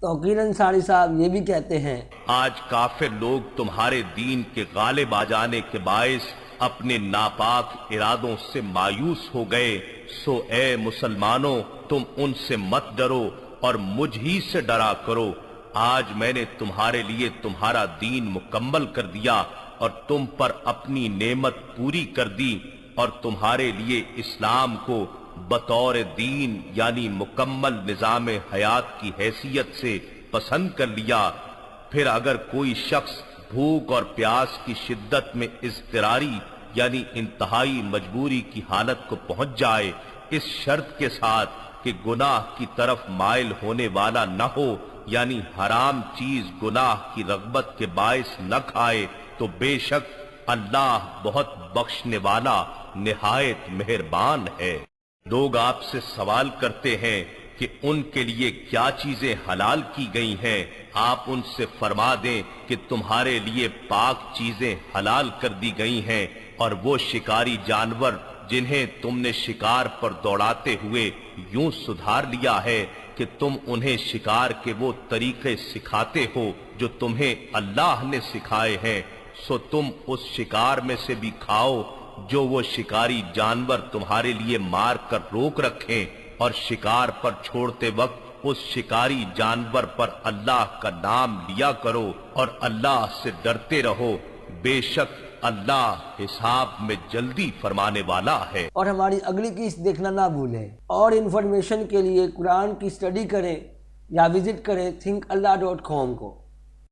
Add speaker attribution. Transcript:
Speaker 1: توقیر انصاری صاحب یہ بھی کہتے ہیں
Speaker 2: آج کافر لوگ تمہارے دین کے غالب آ جانے کے باعث اپنے ناپاک ارادوں سے مایوس ہو گئے، سو اے مسلمانوں تم ان سے مت ڈرو اور مجھ ہی سے ڈرا کرو۔ آج میں نے تمہارے لیے تمہارا دین مکمل کر دیا اور تم پر اپنی نعمت پوری کر دی اور تمہارے لیے اسلام کو بطور دین یعنی مکمل نظام حیات کی حیثیت سے پسند کر لیا۔ پھر اگر کوئی شخص بھوک اور پیاس کی شدت میں اضطراری یعنی انتہائی مجبوری کی حالت کو پہنچ جائے، اس شرط کے ساتھ کہ گناہ کی طرف مائل ہونے والا نہ ہو یعنی حرام چیز گناہ کی رغبت کے باعث نہ کھائے، تو بے شک اللہ بہت بخشنے والا نہایت مہربان ہے۔ لوگ آپ سے سوال کرتے ہیں کہ ان کے لیے کیا چیزیں حلال کی گئی ہیں، آپ ان سے فرما دیں کہ تمہارے لیے پاک چیزیں حلال کر دی گئی ہیں، اور وہ شکاری جانور جنہیں تم نے شکار پر دوڑاتے ہوئے یوں سدھار لیا ہے کہ تم انہیں شکار کے وہ طریقے سکھاتے ہو جو تمہیں اللہ نے سکھائے ہیں، سو تم اس شکار میں سے بھی کھاؤ جو وہ شکاری جانور تمہارے لیے مار کر روک رکھیں، اور شکار پر چھوڑتے وقت اس شکاری جانور پر اللہ کا نام لیا کرو اور اللہ سے ڈرتے رہو، بے شک اللہ حساب میں جلدی فرمانے والا ہے۔
Speaker 1: اور ہماری اگلی قسط دیکھنا نہ بھولیں، اور انفارمیشن کے لیے قرآن کی اسٹڈی کریں یا وزٹ کریں thinkallah.com کو۔